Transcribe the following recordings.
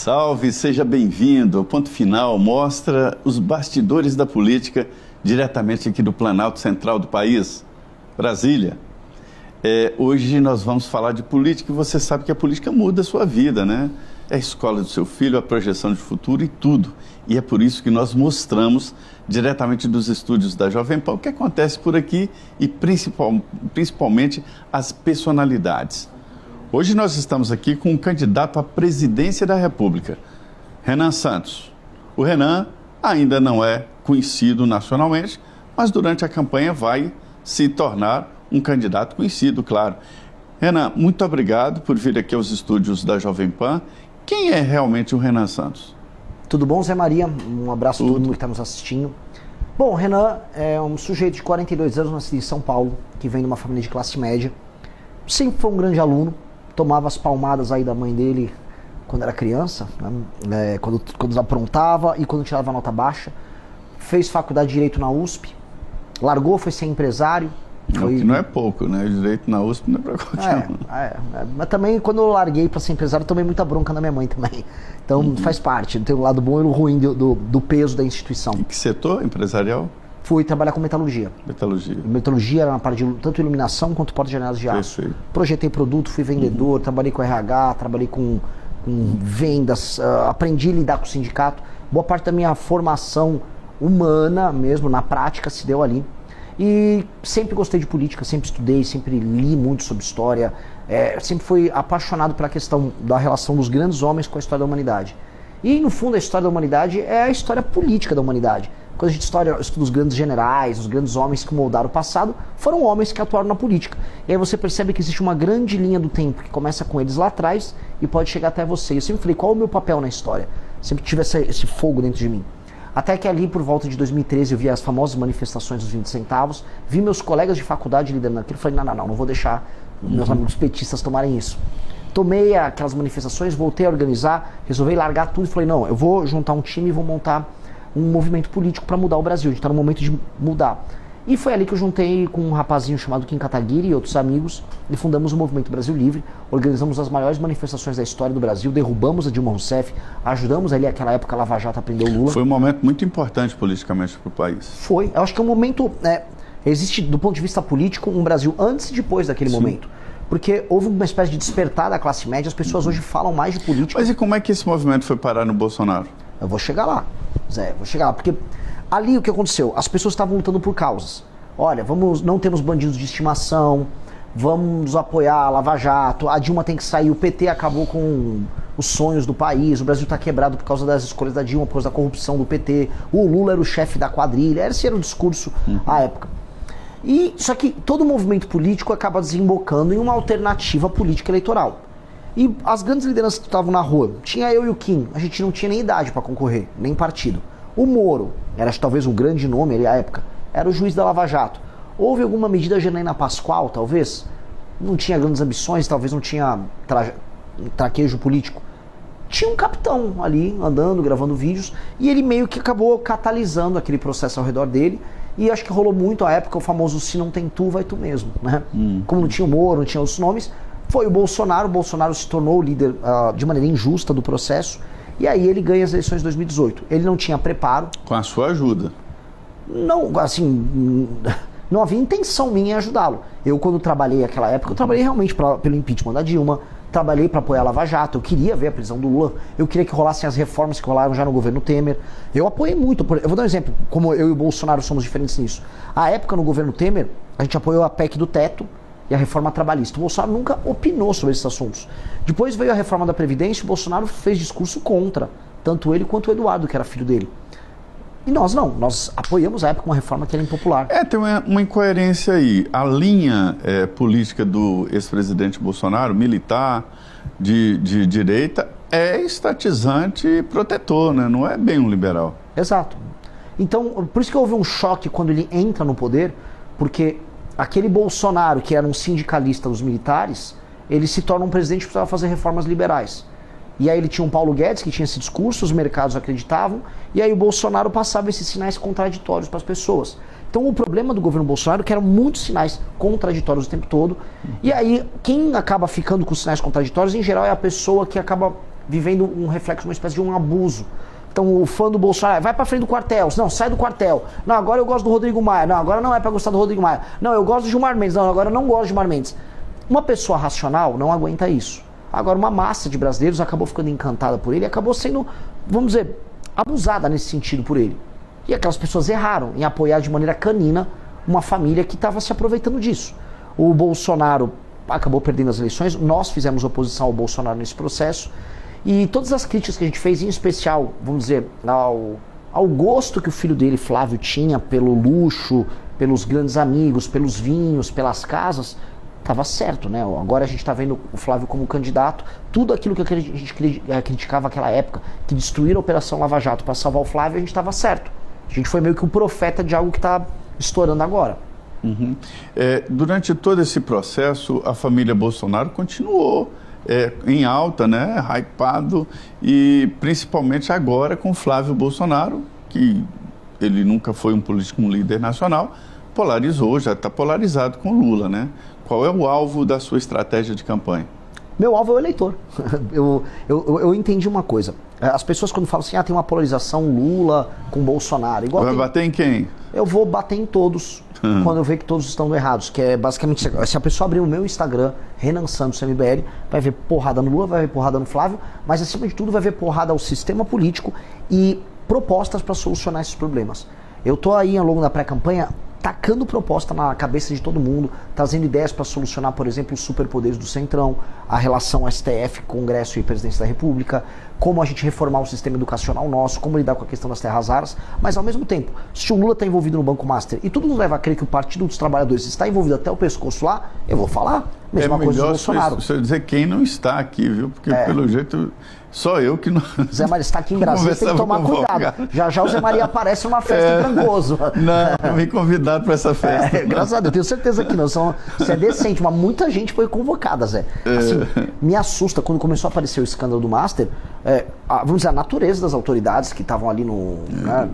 Salve, seja bem-vindo. O Ponto Final mostra os bastidores da política diretamente aqui do Planalto Central do país, Brasília. Hoje nós vamos falar de política e você sabe que a política muda a sua vida, né? É a escola do seu filho, a projeção de futuro e tudo. E é por isso que nós mostramos diretamente dos estúdios da Jovem Pan o que acontece por aqui e principalmente as personalidades. Hoje nós estamos aqui com um candidato à presidência da República, Renan Santos. O Renan ainda não é conhecido nacionalmente, mas durante a campanha vai se tornar um candidato conhecido, claro. Renan, muito obrigado por vir aqui aos estúdios da Jovem Pan. Quem é realmente o Renan Santos? Tudo bom, Zé Maria? Um abraço a todo mundo que está nos assistindo. Bom, o Renan é um sujeito de 42 anos, nascido em São Paulo, que vem de uma família de classe média. Sempre foi um grande aluno, tomava as palmadas aí da mãe dele quando era criança, né? Quando aprontava e quando tirava nota baixa. Fez faculdade de Direito na USP, largou, foi ser empresário. Que não é pouco, né? Direito na USP não é pra qualquer um. Mas também quando eu larguei para ser empresário, tomei muita bronca na minha mãe também. Então faz parte, tem o lado bom e o ruim do peso da instituição. Em que setor empresarial? Fui trabalhar com metalurgia. Metalurgia era na parte de tanto iluminação quanto portas de janelas de aço. Perfeito. Projetei produto, fui vendedor, trabalhei com RH, trabalhei com vendas, aprendi a lidar com o sindicato. Boa parte da minha formação humana mesmo, na prática, se deu ali. E sempre gostei de política, sempre estudei, sempre li muito sobre história, sempre fui apaixonado pela questão da relação dos grandes homens com a história da humanidade. E no fundo a história da humanidade é a história política da humanidade. Quando a gente estuda os grandes generais, os grandes homens que moldaram o passado, foram homens que atuaram na política. E aí você percebe que existe uma grande linha do tempo que começa com eles lá atrás e pode chegar até você. Eu sempre falei, qual é o meu papel na história? Sempre tive esse fogo dentro de mim. Até que ali, por volta de 2013, eu vi as famosas manifestações dos 20 centavos, vi meus colegas de faculdade liderando aquilo, falei, não vou deixar meus amigos petistas tomarem isso. Tomei aquelas manifestações, voltei a organizar, resolvi largar tudo e falei, não, eu vou juntar um time e vou montar um movimento político para mudar o Brasil, a gente está no momento de mudar. E foi ali que eu juntei com um rapazinho chamado Kim Kataguiri e outros amigos e fundamos o Movimento Brasil Livre, organizamos as maiores manifestações da história do Brasil, derrubamos a Dilma Rousseff, ajudamos ali naquela época a Lava Jato a prender o Lula. Foi um momento muito importante politicamente para o país. Foi, eu acho que é um momento, existe do ponto de vista político um Brasil antes e depois daquele momento. Porque houve uma espécie de despertar da classe média, as pessoas hoje falam mais de política. Mas e como é que esse movimento foi parar no Bolsonaro? Eu vou chegar lá, Zé, porque ali o que aconteceu? As pessoas estavam lutando por causas. Olha, não temos bandidos de estimação, vamos apoiar a Lava Jato, a Dilma tem que sair, o PT acabou com os sonhos do país, o Brasil está quebrado por causa das escolhas da Dilma, por causa da corrupção do PT, o Lula era o chefe da quadrilha, esse era o discurso à época. Só que todo movimento político acaba desembocando em uma alternativa política eleitoral. E as grandes lideranças que estavam na rua, tinha eu e o Kim, a gente não tinha nem idade para concorrer, nem partido. O Moro, era talvez um grande nome ali à época, era o juiz da Lava Jato. Houve alguma medida Janaína Pascoal, talvez? Não tinha grandes ambições, talvez não tinha traquejo político. Tinha um capitão ali, andando, gravando vídeos, e ele meio que acabou catalisando aquele processo ao redor dele, e acho que rolou muito à época o famoso se não tem tu, vai tu mesmo, né? Como não tinha o Moro, não tinha outros nomes, foi o Bolsonaro se tornou o líder de maneira injusta do processo, e aí ele ganha as eleições de 2018. Ele não tinha preparo. Com a sua ajuda. Não, assim, não havia intenção minha em ajudá-lo. Eu, quando trabalhei naquela época, eu trabalhei realmente pelo impeachment da Dilma, trabalhei para apoiar a Lava Jato, eu queria ver a prisão do Lula, eu queria que rolassem as reformas que rolaram já no governo Temer. Eu apoiei muito. Eu vou dar um exemplo, como eu e o Bolsonaro somos diferentes nisso. À época, no governo Temer, a gente apoiou a PEC do teto e a reforma trabalhista. O Bolsonaro nunca opinou sobre esses assuntos. Depois veio a reforma da Previdência e o Bolsonaro fez discurso contra, tanto ele quanto o Eduardo, que era filho dele. E nós não, nós apoiamos à época uma reforma que era impopular. Tem uma incoerência aí. A linha política do ex-presidente Bolsonaro, militar, de direita, é estatizante e protetor, né? Não é bem um liberal. Exato. Então, por isso que houve um choque quando ele entra no poder, porque aquele Bolsonaro, que era um sindicalista dos militares, ele se torna um presidente que precisava fazer reformas liberais. E aí ele tinha um Paulo Guedes, que tinha esse discurso, os mercados acreditavam, e aí o Bolsonaro passava esses sinais contraditórios para as pessoas. Então o problema do governo Bolsonaro é que eram muitos sinais contraditórios o tempo todo, e aí quem acaba ficando com os sinais contraditórios, em geral, é a pessoa que acaba vivendo um reflexo, uma espécie de um abuso. Então o fã do Bolsonaro, vai pra frente do quartel, não, sai do quartel. Não, agora eu gosto do Rodrigo Maia. Não, agora não é pra gostar do Rodrigo Maia. Não, eu gosto do Gilmar Mendes. Não, agora eu não gosto do Gilmar Mendes. Uma pessoa racional não aguenta isso. Agora uma massa de brasileiros acabou ficando encantada por ele e acabou sendo, vamos dizer, abusada nesse sentido por ele. E aquelas pessoas erraram em apoiar de maneira canina uma família que estava se aproveitando disso. O Bolsonaro acabou perdendo as eleições, nós fizemos oposição ao Bolsonaro nesse processo, e todas as críticas que a gente fez, em especial, vamos dizer, ao gosto que o filho dele, Flávio, tinha pelo luxo, pelos grandes amigos, pelos vinhos, pelas casas, estava certo, né? Agora a gente está vendo o Flávio como candidato, tudo aquilo que a gente criticava naquela época, que destruíram a Operação Lava Jato para salvar o Flávio, a gente estava certo. A gente foi meio que o profeta de algo que está estourando agora. Uhum. Durante todo esse processo, a família Bolsonaro continuou em alta, né, hypado, e principalmente agora com Flávio Bolsonaro, que ele nunca foi um político, um líder nacional, polarizou, já está polarizado com Lula, né? Qual é o alvo da sua estratégia de campanha? Meu alvo é o eleitor. Eu entendi uma coisa. As pessoas quando falam assim, tem uma polarização Lula com Bolsonaro. Igual vai bater em quem? Eu vou bater em todos, quando eu ver que todos estão errados. Que é basicamente, se a pessoa abrir o meu Instagram, Renan Santos MBL, vai ver porrada no Lula, vai ver porrada no Flávio, mas acima de tudo vai ver porrada ao sistema político e propostas para solucionar esses problemas. Eu tô aí ao longo da pré-campanha tacando proposta na cabeça de todo mundo, trazendo ideias para solucionar, por exemplo, os superpoderes do Centrão, a relação STF, Congresso e Presidência da República, como a gente reformar o sistema educacional nosso, como lidar com a questão das terras raras, mas ao mesmo tempo, se o Lula está envolvido no Banco Master e tudo nos leva a crer que o Partido dos Trabalhadores está envolvido até o pescoço lá, eu vou falar. Mesma coisa do Bolsonaro. Você dizer quem não está aqui, viu? Porque pelo jeito, só eu que não... Zé Maria está aqui em Brasília, tem que tomar cuidado. Já já o Zé Maria aparece numa festa em Trancoso. Não me convidado para essa festa. Graças a Deus, eu tenho certeza que não. Você é decente, mas muita gente foi convocada, Zé. Assim, me assusta quando começou a aparecer o escândalo do Master, vamos dizer, a natureza das autoridades que estavam ali no... Né,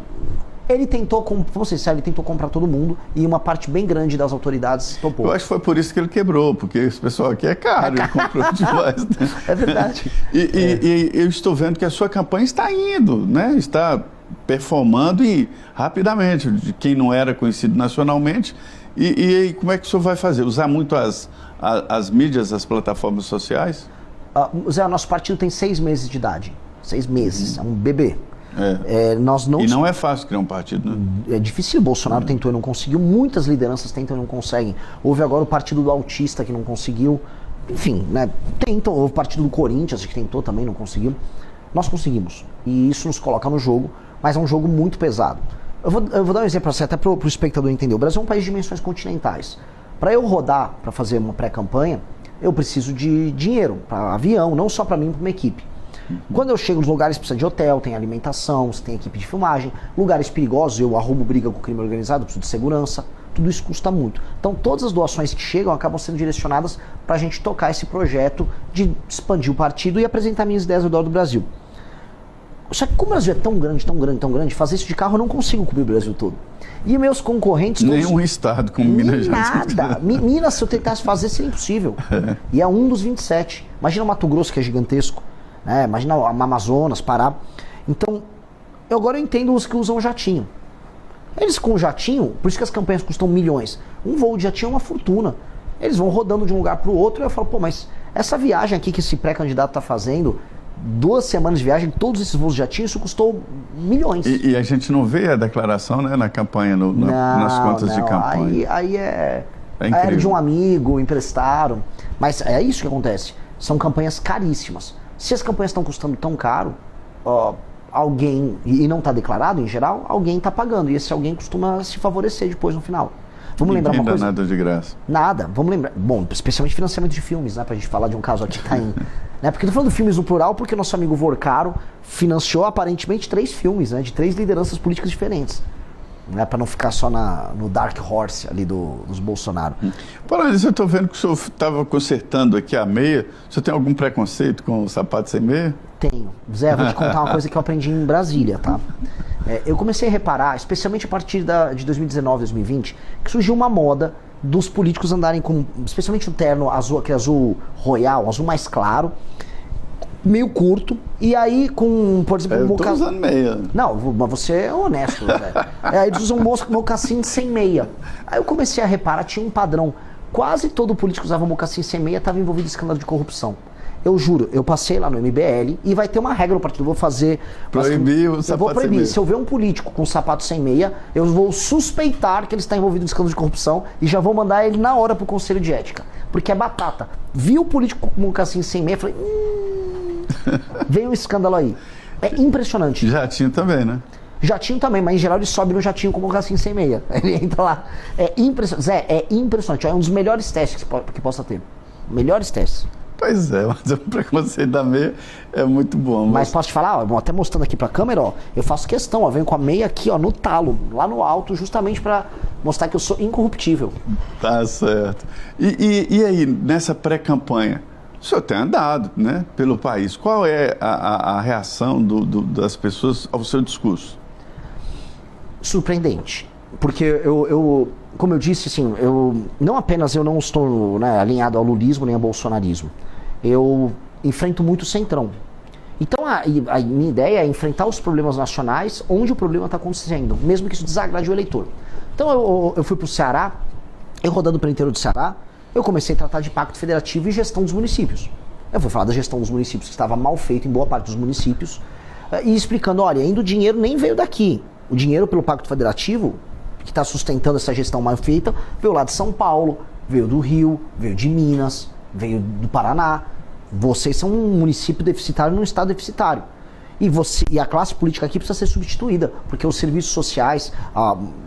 ele tentou, vamos ser sérios, ele tentou comprar todo mundo e uma parte bem grande das autoridades topou. Eu acho que foi por isso que ele quebrou, porque esse pessoal aqui é caro, ele comprou demais. Né? É verdade. E eu estou vendo que a sua campanha está indo, né? Está performando e rapidamente, de quem não era conhecido nacionalmente. E como é que o senhor vai fazer? Usar muito as mídias, as plataformas sociais? Zé, o nosso partido tem 6 meses de idade. 6 meses, é um bebê. Não é fácil criar um partido, né? É difícil. O Bolsonaro tentou e não conseguiu. Muitas lideranças tentam e não conseguem. Houve agora o partido do autista que não conseguiu. Enfim, né? Tentam. Houve o partido do Corinthians que tentou também, não conseguiu. Nós conseguimos. E isso nos coloca no jogo, mas é um jogo muito pesado. Eu vou dar um exemplo assim, até para o espectador entender. O Brasil é um país de dimensões continentais. Para eu rodar, para fazer uma pré-campanha, eu preciso de dinheiro, para avião, não só para mim, para uma equipe. Quando eu chego nos lugares, precisa de hotel, tem alimentação, você tem equipe de filmagem, lugares perigosos, eu arrumo briga com o crime organizado, preciso de segurança, tudo isso custa muito. Então todas as doações que chegam acabam sendo direcionadas para a gente tocar esse projeto de expandir o partido e apresentar minhas ideias ao redor do Brasil. Só que como o Brasil é tão grande, tão grande, tão grande, fazer isso de carro eu não consigo cobrir o Brasil todo. E meus concorrentes... Nenhum estado como Minas Gerais. Nada. Minas, se eu tentasse fazer, seria impossível. E é um dos 27. Imagina o Mato Grosso, que é gigantesco. Imagina o Amazonas, Pará. Então, agora eu entendo os que usam jatinho. Eles com jatinho, por isso que as campanhas custam milhões. Um voo de jatinho é uma fortuna. Eles vão rodando de um lugar para o outro e eu falo, mas essa viagem aqui que esse pré-candidato está fazendo, 2 semanas de viagem, todos esses voos de jatinho, isso custou milhões. E a gente não vê a declaração, né, na campanha, nas contas de campanha. Aí é de um amigo, emprestaram. Mas é isso que acontece. São campanhas caríssimas. Se as campanhas estão custando tão caro, alguém, e não está declarado em geral, alguém está pagando. E esse alguém costuma se favorecer depois no final. Vamos lembrar uma coisa? Nada de graça. Nada, vamos lembrar. Bom, especialmente financiamento de filmes, né? Pra gente falar de um caso aqui que tá em... né? Porque eu tô falando de filmes no plural porque nosso amigo Vorcaro financiou aparentemente 3 filmes, né? De 3 lideranças políticas diferentes. Né, para não ficar só no Dark Horse ali dos Bolsonaro. Para isso, eu estou vendo que o senhor estava consertando aqui a meia. O senhor tem algum preconceito com o sapato sem meia? Tenho. Zé, vou te contar uma coisa que eu aprendi em Brasília, tá? Eu comecei a reparar, especialmente a partir de 2019, 2020, que surgiu uma moda dos políticos andarem com, especialmente o terno azul, aquele azul royal, azul mais claro, meio curto, e aí com, por exemplo, eu tô usando meia. Não, mas você é honesto, velho. Aí eles usam mocassim sem meia. Aí eu comecei a reparar, tinha um padrão. Quase todo político que usava mocassim sem meia estava envolvido em escândalo de corrupção. Eu juro, eu passei lá no MBL e vai ter uma regra no partido. Eu vou fazer. Proibir o sapato eu vou proibir. sem meia. Se eu ver um político com sapato sem meia, eu vou suspeitar que ele está envolvido em escândalo de corrupção e já vou mandar ele na hora pro Conselho de Ética. Porque é batata. Vi o político com mocassim sem meia, falei. Veio um escândalo aí. É impressionante. Jatinho também, né? Jatinho também, mas em geral ele sobe no jatinho com mocassim sem meia. Ele entra lá. É impressionante. Zé, é impressionante. É um dos melhores testes que possa ter. Melhores testes. Pois é, mas o preconceito da meia é muito bom. Mas posso te falar, ó, até mostrando aqui pra câmera, ó, eu faço questão, ó, venho com a meia aqui, ó, no talo, lá no alto, justamente pra mostrar que eu sou incorruptível. Tá certo. E aí, nessa pré-campanha, o senhor tem andado, né, pelo país. Qual é a reação das pessoas ao seu discurso? Surpreendente. Porque como eu disse, assim, não apenas eu não estou, né, alinhado ao lulismo nem ao bolsonarismo. Eu enfrento muito o centrão. Então a minha ideia é enfrentar os problemas nacionais onde o problema está acontecendo, mesmo que isso desagrade o eleitor. Então eu fui para o Ceará, eu rodando pelo interior do Ceará, eu comecei a tratar de pacto federativo e gestão dos municípios. Eu fui falar da gestão dos municípios, que estava mal feita em boa parte dos municípios, e explicando, olha, ainda o dinheiro nem veio daqui. O dinheiro pelo pacto federativo, que está sustentando essa gestão mal feita, veio lá de São Paulo, veio do Rio, veio de Minas, veio do Paraná. Vocês são um município deficitário num estado deficitário. E a classe política aqui precisa ser substituída, porque os serviços sociais,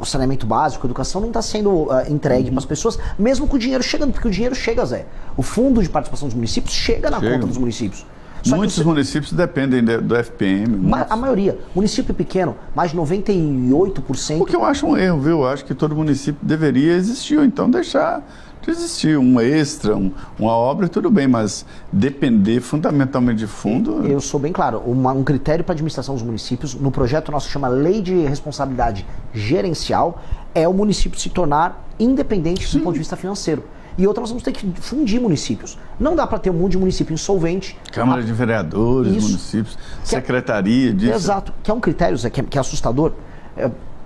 o saneamento básico, a educação não está sendo entregue para as pessoas, mesmo com o dinheiro chegando, porque o dinheiro chega, Zé. O fundo de participação dos municípios chega na conta dos municípios. Muitos municípios dependem do FPM. A maioria. Município pequeno, mais de 98%. O que eu acho um erro, viu? Eu acho que todo município deveria existir, ou então deixar de existir um extra, uma obra, tudo bem, mas depender fundamentalmente de fundo... Eu sou bem claro, um critério para a administração dos municípios, no projeto nosso chama Lei de Responsabilidade Gerencial, é o município se tornar independente do ponto de vista financeiro. E outra, nós vamos ter que fundir municípios. Não dá para ter um monte de município insolvente. Câmara de Vereadores, municípios, secretaria disso. Exato, que é um critério, Zé, que é assustador.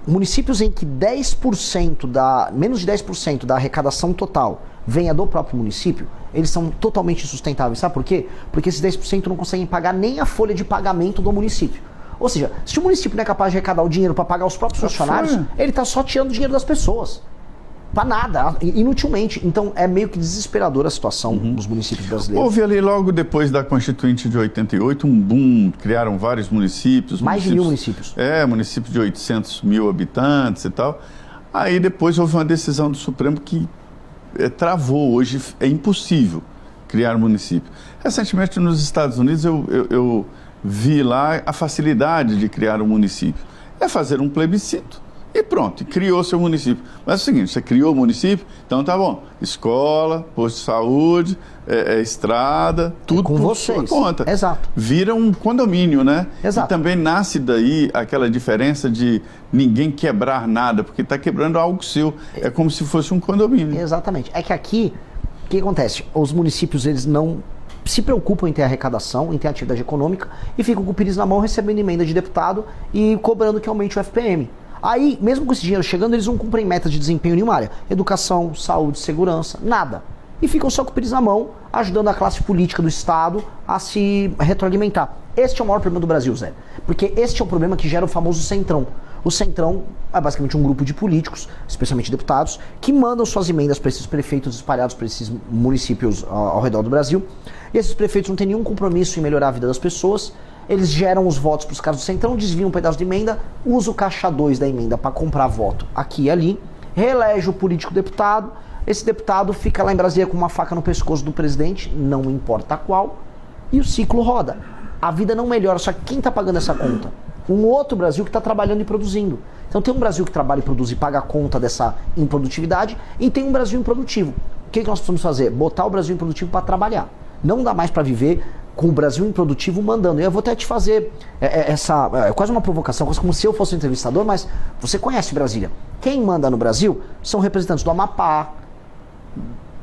Municípios em que menos de 10% da arrecadação total venha do próprio município, eles são totalmente insustentáveis. Sabe por quê? Porque esses 10% não conseguem pagar nem a folha de pagamento do município. Ou seja, se o município não é capaz de arrecadar o dinheiro para pagar os próprios funcionários, ele está só tirando o dinheiro das pessoas. Para nada, inutilmente. Então é meio que desesperadora a situação dos municípios brasileiros. Houve ali logo depois da Constituinte de 88 um boom, criaram vários municípios. Mais de 1000 municípios. Municípios de 800 mil habitantes e tal. Aí depois houve uma decisão do Supremo que travou. Hoje é impossível criar um município. Recentemente nos Estados Unidos eu vi lá a facilidade de criar um município. É fazer um plebiscito. E pronto, criou seu município. Mas é o seguinte, você criou o município, então tá bom. Escola, posto de saúde, estrada, tudo com por vocês. sua conta. Exato. Vira um condomínio, né? Exato. E também nasce daí aquela diferença de ninguém quebrar nada, porque está quebrando algo seu. É como se fosse um condomínio. Exatamente. É que aqui, o que acontece? Os municípios, eles não se preocupam em ter arrecadação, em ter atividade econômica, e ficam com o pires na mão, recebendo emenda de deputado e cobrando que aumente o FPM. Aí, mesmo com esse dinheiro chegando, eles não cumprem metas de desempenho em nenhuma área. Educação, saúde, segurança, nada. E ficam só com o pires na mão, ajudando a classe política do Estado a se retroalimentar. Este é o maior problema do Brasil, Zé. Porque este é o problema que gera o famoso centrão. O centrão é basicamente um grupo de políticos, especialmente deputados, que mandam suas emendas para esses prefeitos espalhados por esses municípios ao redor do Brasil. E esses prefeitos não têm nenhum compromisso em melhorar a vida das pessoas. Eles geram os votos para os caras do centrão, desviam um pedaço de emenda, usa o caixa 2 da emenda para comprar voto aqui e ali, reelege o político deputado, esse deputado fica lá em Brasília com uma faca no pescoço do presidente, não importa qual, e o ciclo roda. A vida não melhora, só que quem está pagando essa conta? Um outro Brasil que está trabalhando e produzindo. Então tem um Brasil que trabalha e produz e paga a conta dessa improdutividade, e tem um Brasil improdutivo. O que nós precisamos fazer? Botar o Brasil improdutivo para trabalhar. Não dá mais para viver com o Brasil improdutivo mandando. Eu vou até te fazer quase uma provocação, quase como se eu fosse um entrevistador, mas você conhece Brasília. Quem manda no Brasil são representantes do Amapá,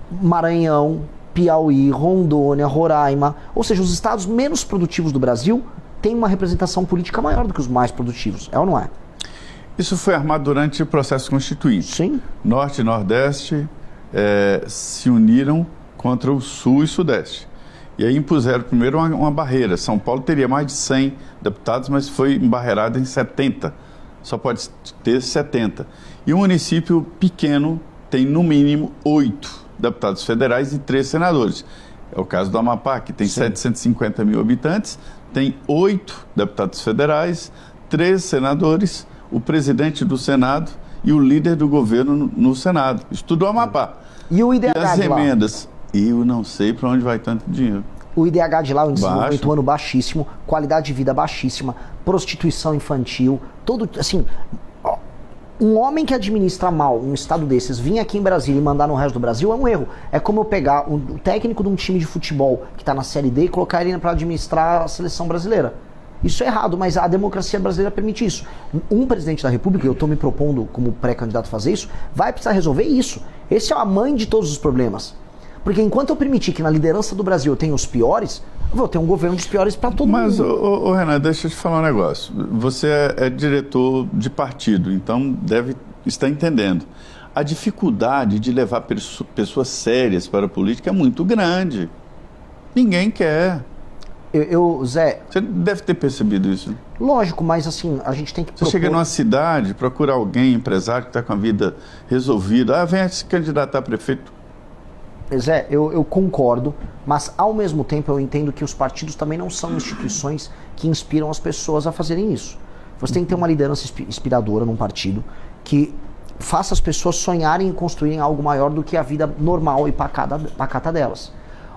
Maranhão, Piauí, Rondônia, Roraima, ou seja, os estados menos produtivos do Brasil têm uma representação política maior do que os mais produtivos, é ou não é? Isso foi armado durante o processo constituinte. Sim. Norte e Nordeste se uniram contra o Sul e Sudeste. E aí impuseram primeiro uma barreira. São Paulo teria mais de 100 deputados, mas foi embarreirado em 70. Só pode ter 70. E um município pequeno tem no mínimo 8 deputados federais e 3 senadores. É o caso do Amapá, que tem 750 mil habitantes, tem 8 deputados federais, 3 senadores, o presidente do Senado e o líder do governo no Senado. Isso tudo é o Amapá. E o IDH e as de lá? emendas? Eu não sei para onde vai tanto dinheiro. O IDH de lá, o índice de Baixo. desenvolvimento humano baixíssimo, qualidade de vida baixíssima, prostituição infantil, todo, assim, ó, um homem que administra mal um estado desses, vir aqui em Brasília e mandar no resto do Brasil é um erro. É como eu pegar o técnico de um time de futebol que está na Série D e colocar ele para administrar a seleção brasileira. Isso é errado, mas a democracia brasileira permite isso. Um presidente da República, eu estou me propondo como pré-candidato a fazer isso, vai precisar resolver isso. Esse é a mãe de todos os problemas. Porque enquanto eu permitir que na liderança do Brasil eu tenha os piores, eu vou ter um governo dos piores para todo mundo. Mas, Renan, deixa eu te falar um negócio. Você é diretor de partido, então deve estar entendendo. A dificuldade de levar pessoas sérias para a política é muito grande. Ninguém quer. Zé... Você deve ter percebido isso. Lógico, mas assim, a gente tem que Você chega numa cidade, procura alguém, empresário que está com a vida resolvida. Vem se candidatar a prefeito. Zé, eu concordo, mas ao mesmo tempo eu entendo que os partidos também não são instituições que inspiram as pessoas a fazerem isso. Você tem que ter uma liderança inspiradora num partido que faça as pessoas sonharem em construírem algo maior do que a vida normal e pacata delas.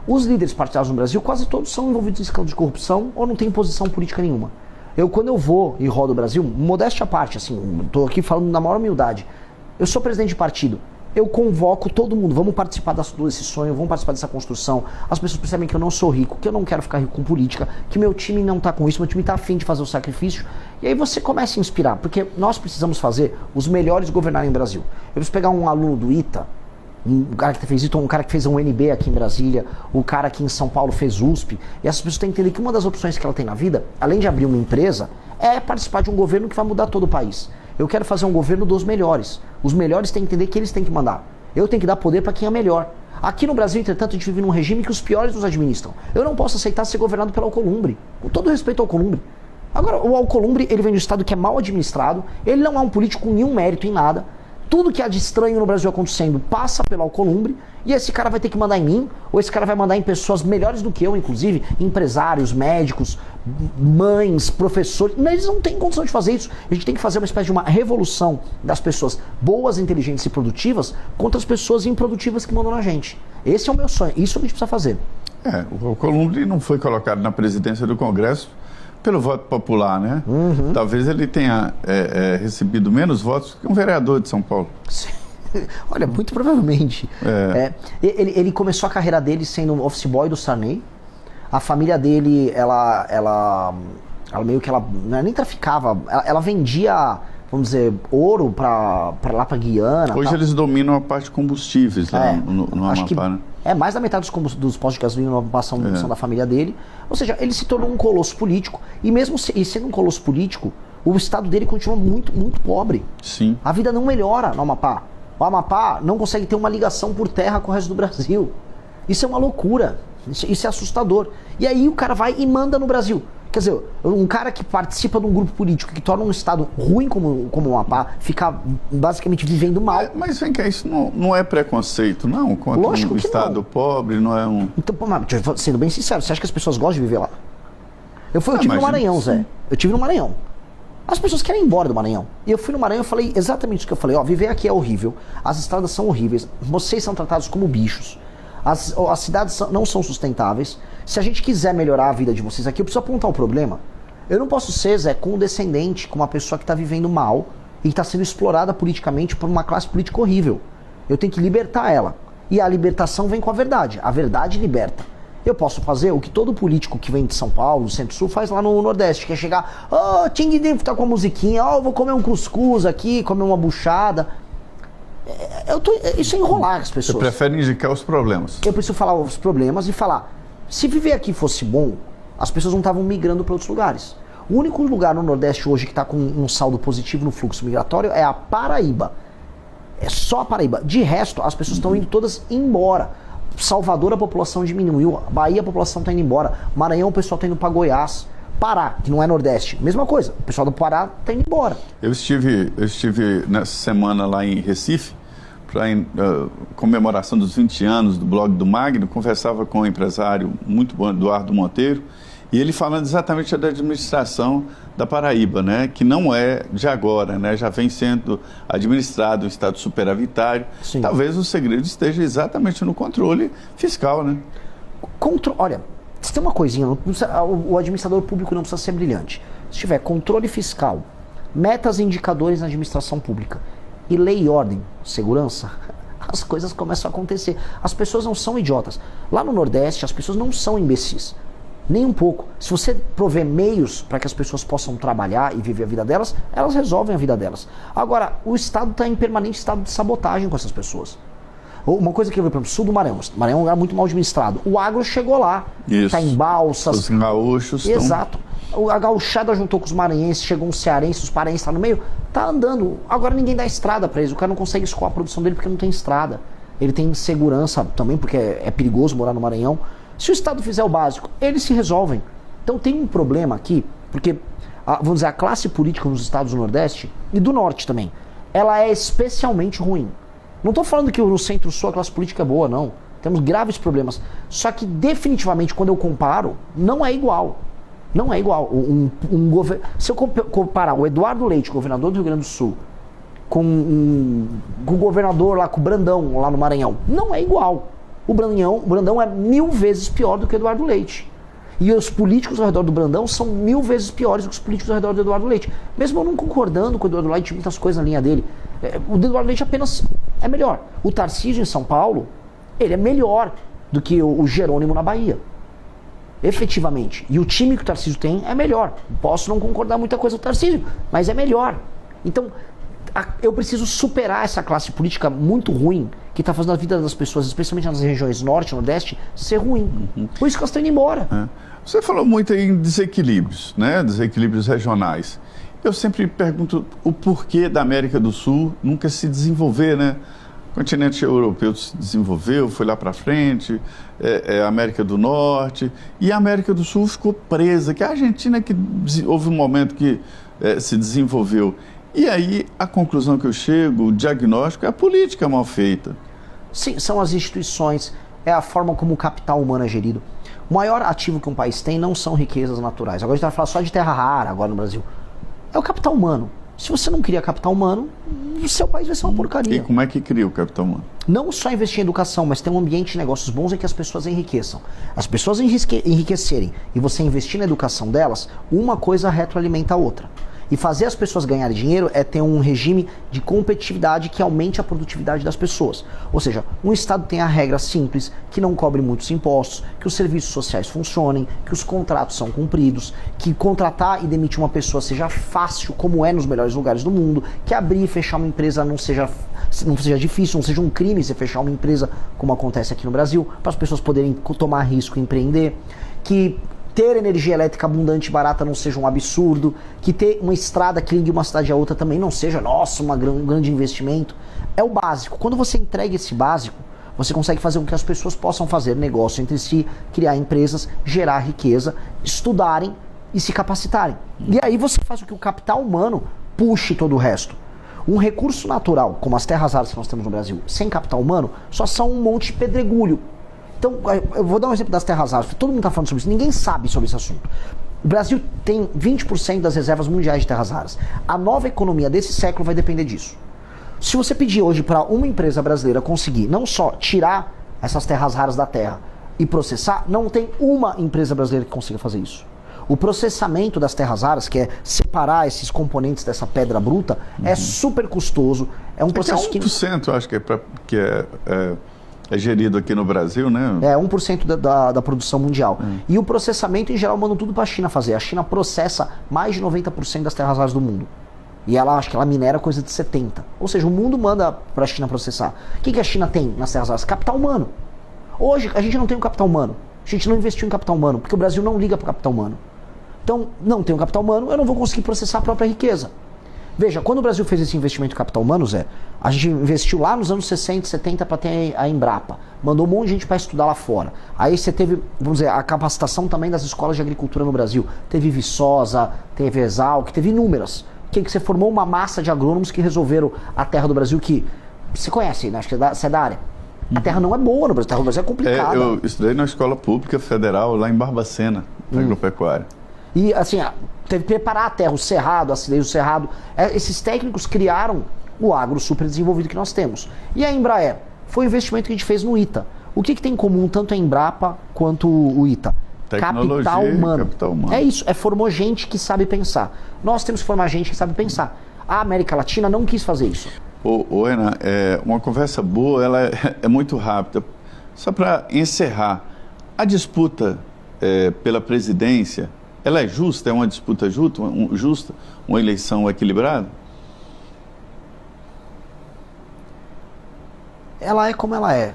Os líderes partidários no Brasil, quase todos são envolvidos em escândalo de corrupção ou não têm posição política nenhuma. Quando eu vou e rodo o Brasil, modéstia à parte, assim, estou aqui falando na maior humildade, eu sou presidente de partido, eu convoco todo mundo, vamos participar desse sonho, vamos participar dessa construção. As pessoas percebem que eu não sou rico, que eu não quero ficar rico com política, que meu time não está com isso, meu time está afim de fazer o sacrifício. E aí você começa a inspirar, porque nós precisamos fazer os melhores governarem o Brasil. Eu preciso pegar um aluno do ITA, um cara que fez isso, um cara que fez um UNB aqui em Brasília, o cara que em São Paulo fez USP, e essas pessoas têm que entender que uma das opções que ela tem na vida, além de abrir uma empresa, é participar de um governo que vai mudar todo o país. Eu quero fazer um governo dos melhores. Os melhores têm que entender que eles têm que mandar. Eu tenho que dar poder para quem é melhor. Aqui no Brasil, entretanto, a gente vive num regime que os piores nos administram. Eu não posso aceitar ser governado pelo Alcolumbre. Com todo respeito ao Alcolumbre. Agora, o Alcolumbre, ele vem de um estado que é mal administrado, ele não é um político com nenhum mérito em nada. Tudo que há de estranho no Brasil acontecendo passa pelo Alcolumbre, e esse cara vai ter que mandar em mim, ou esse cara vai mandar em pessoas melhores do que eu, inclusive empresários, médicos, mães, professores. Eles não têm condição de fazer isso. A gente tem que fazer uma espécie de uma revolução das pessoas boas, inteligentes e produtivas contra as pessoas improdutivas que mandam na gente. Esse é o meu sonho, isso a gente precisa fazer. O Alcolumbre não foi colocado na presidência do Congresso pelo voto popular, né? Uhum. Talvez ele tenha recebido menos votos que um vereador de São Paulo. Olha, muito provavelmente. Ele começou a carreira dele sendo um office boy do Sarney. A família dele, ela meio que ela nem traficava, ela vendia, vamos dizer, ouro pra lá pra Guiana. Hoje eles dominam a parte de combustíveis lá no acho Amapá, que né? mais da metade dos postos de gasolina no Amapá são da família dele. Ou seja, ele se tornou um colosso político. E mesmo sendo um colosso político, o estado dele continua muito, muito pobre. Sim. A vida não melhora no Amapá. O Amapá não consegue ter uma ligação por terra com o resto do Brasil. Isso é uma loucura. Isso é assustador. E aí o cara vai e manda no Brasil. Quer dizer, um cara que participa de um grupo político que torna um estado ruim como o Amapá, fica basicamente vivendo mal. Mas vem cá, isso não é preconceito, não? Contra Lógico um que estado não. pobre, não é um... Então, sendo bem sincero, você acha que as pessoas gostam de viver lá? Eu tive no Maranhão, Zé. Eu tive no Maranhão. As pessoas querem ir embora do Maranhão. E eu fui no Maranhão e falei exatamente isso que eu falei. Viver aqui é horrível. As estradas são horríveis. Vocês são tratados como bichos. As cidades não são sustentáveis. Se a gente quiser melhorar a vida de vocês aqui, eu preciso apontar o problema. Eu não posso ser, Zé, condescendente com uma pessoa que está vivendo mal e que está sendo explorada politicamente por uma classe política horrível. Eu tenho que libertar ela. E a libertação vem com a verdade. A verdade liberta. Eu posso fazer o que todo político que vem de São Paulo, do Centro-Sul, faz lá no Nordeste, que é chegar, Ting Dim, tá com a musiquinha, vou comer um cuscuz aqui, comer uma buchada. Isso é enrolar as Você pessoas. prefere indicar os problemas. Eu preciso falar os problemas e falar, se viver aqui fosse bom, as pessoas não estavam migrando para outros lugares. O único lugar no Nordeste hoje que está com um saldo positivo no fluxo migratório é a Paraíba. É só a Paraíba. De resto, as pessoas estão indo todas embora. Salvador, a população diminuiu. Bahia, a população está indo embora. Maranhão, o pessoal está indo para Goiás. Pará, que não é Nordeste, mesma coisa. O pessoal do Pará está indo embora. Eu estive nessa semana lá em Recife, para comemoração dos 20 anos do blog do Magno, conversava com um empresário muito bom, Eduardo Monteiro, e ele falando exatamente da administração da Paraíba, né, que não é de agora, né, já vem sendo administrado um estado superavitário. Sim. Talvez o segredo esteja exatamente no controle fiscal, né? Olha, se tem uma coisinha, o administrador público não precisa ser brilhante. Se tiver controle fiscal, metas e indicadores na administração pública e lei e ordem, segurança, as coisas começam a acontecer. As pessoas não são idiotas. Lá no Nordeste, as pessoas não são imbecis. Nem um pouco. Se você prover meios para que as pessoas possam trabalhar e viver a vida delas, elas resolvem a vida delas. Agora, o Estado está em permanente estado de sabotagem com essas pessoas. Uma coisa que eu vi, por exemplo, sul do Maranhão. O Maranhão é um lugar muito mal administrado. O agro chegou lá. Está em balsas. Os gaúchos Exato. A gauchada juntou com os maranhenses, chegou um cearense, os paraenses estão no meio. Tá andando. Agora ninguém dá estrada para eles. O cara não consegue escoar a produção dele porque não tem estrada. Ele tem insegurança também, porque é perigoso morar no Maranhão. Se o Estado fizer o básico, eles se resolvem. Então tem um problema aqui, porque, vamos dizer, a classe política nos estados do Nordeste e do Norte também, ela é especialmente ruim. Não estou falando que no Centro-Sul a classe política é boa, não. Temos graves problemas. Só que definitivamente, quando eu comparo, não é igual. Não é igual. Se eu comparar o Eduardo Leite, governador do Rio Grande do Sul, com o governador lá, com o Brandão, lá no Maranhão, não é igual. O Brandão é 1000 vezes pior do que o Eduardo Leite. E os políticos ao redor do Brandão são 1000 vezes piores do que os políticos ao redor do Eduardo Leite. Mesmo eu não concordando com o Eduardo Leite, muitas coisas na linha dele. O Eduardo Leite apenas é melhor. O Tarcísio em São Paulo, ele é melhor do que o Jerônimo na Bahia. Efetivamente. E o time que o Tarcísio tem é melhor. Posso não concordar muita coisa com o Tarcísio, mas é melhor. Então, eu preciso superar essa classe política muito ruim que está fazendo a vida das pessoas, especialmente nas regiões norte e nordeste, ser ruim. Por isso que elas estão indo embora. Você falou muito aí em desequilíbrios, né? Desequilíbrios regionais. Eu sempre pergunto o porquê da América do Sul nunca se desenvolver, né? O continente europeu se desenvolveu, foi lá para frente, a América do Norte, e a América do Sul ficou presa, que a Argentina que houve um momento que se desenvolveu. E aí, a conclusão que eu chego, o diagnóstico, é a política mal feita. Sim, são as instituições, é a forma como o capital humano é gerido. O maior ativo que um país tem não são riquezas naturais. Agora a gente vai falar só de terra rara agora no Brasil. É o capital humano. Se você não cria capital humano, o seu país vai ser uma porcaria. E como é que cria o capital humano? Não só investir em educação, mas ter um ambiente de negócios bons em que as pessoas enriqueçam. As pessoas enriquecerem e você investir na educação delas, uma coisa retroalimenta a outra. E fazer as pessoas ganharem dinheiro é ter um regime de competitividade que aumente a produtividade das pessoas. Ou seja, um Estado tenha regras simples, que não cobre muitos impostos, que os serviços sociais funcionem, que os contratos são cumpridos, que contratar e demitir uma pessoa seja fácil, como é nos melhores lugares do mundo, que abrir e fechar uma empresa não seja difícil, não seja um crime você fechar uma empresa, como acontece aqui no Brasil, para as pessoas poderem tomar risco e empreender, que ter energia elétrica abundante e barata não seja um absurdo, que ter uma estrada que ligue uma cidade a outra também não seja, nossa, um grande investimento. É o básico. Quando você entrega esse básico, você consegue fazer com que as pessoas possam fazer negócio entre si, criar empresas, gerar riqueza, estudarem e se capacitarem. E aí você faz com que o capital humano puxe todo o resto. Um recurso natural, como as terras raras que nós temos no Brasil, sem capital humano, só são um monte de pedregulho. Então, eu vou dar um exemplo das terras raras, porque todo mundo está falando sobre isso, ninguém sabe sobre esse assunto. O Brasil tem 20% das reservas mundiais de terras raras. A nova economia desse século vai depender disso. Se você pedir hoje para uma empresa brasileira conseguir não só tirar essas terras raras da terra e processar, não tem uma empresa brasileira que consiga fazer isso. O processamento das terras raras, que é separar esses componentes dessa pedra bruta, é super custoso. É um processo que... 1%, eu acho que é gerido aqui no Brasil, né? É 1% da produção mundial. E o processamento, em geral, mandam tudo para a China fazer. A China processa mais de 90% das terras raras do mundo. E ela, acho que ela minera coisa de 70. Ou seja, o mundo manda para a China processar. O que a China tem nas terras raras? Capital humano. Hoje, a gente não tem um capital humano. A gente não investiu em capital humano, porque o Brasil não liga para o capital humano. Então, não tem um capital humano, eu não vou conseguir processar a própria riqueza. Veja, quando o Brasil fez esse investimento em capital humano, Zé, a gente investiu lá nos anos 60, 70 para ter a Embrapa. Mandou um monte de gente para estudar lá fora. Aí você teve, vamos dizer, a capacitação também das escolas de agricultura no Brasil. Teve Viçosa, teve Exalc, teve inúmeras. Que você formou uma massa de agrônomos que resolveram a terra do Brasil, que você conhece, né? Acho que você é da área. A terra não é boa no Brasil, a terra do Brasil é complicada. Eu estudei na escola pública federal lá em Barbacena, na agropecuária. E assim, teve que preparar a terra, o cerrado, a acidez do cerrado. Esses técnicos criaram o agro super desenvolvido que nós temos. E a Embraer? Foi o investimento que a gente fez no ITA. O que tem em comum tanto a Embrapa quanto o ITA? Tecnologia, capital humano. Capital humano. É isso, formou gente que sabe pensar. Nós temos que formar gente que sabe pensar. A América Latina não quis fazer isso. Ô Renan, uma conversa boa, ela é muito rápida. Só para encerrar, a disputa pela presidência, ela é justa? É uma disputa justa? Uma eleição equilibrada? Ela é como ela é.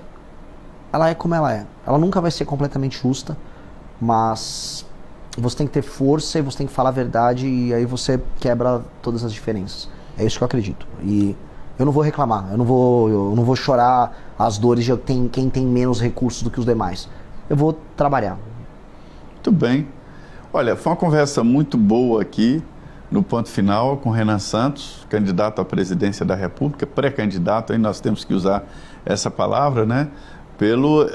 Ela é como ela é. Ela nunca vai ser completamente justa, mas você tem que ter força e você tem que falar a verdade e aí você quebra todas as diferenças. É isso que eu acredito. E eu não vou reclamar, eu não vou chorar as dores de quem tem menos recursos do que os demais. Eu vou trabalhar. Muito bem. Olha, foi uma conversa muito boa aqui no Ponto Final com Renan Santos, candidato à presidência da República, pré-candidato, aí nós temos que usar essa palavra, né? Pelo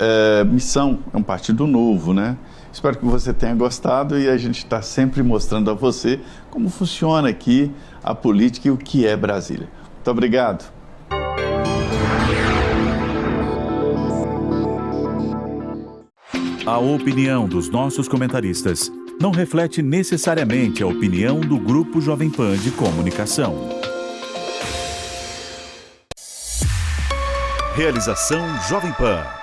Missão, é um partido novo, né? Espero que você tenha gostado e a gente está sempre mostrando a você como funciona aqui a política e o que é Brasília. Muito obrigado. A opinião dos nossos comentaristas não reflete necessariamente a opinião do Grupo Jovem Pan de Comunicação. Realização Jovem Pan.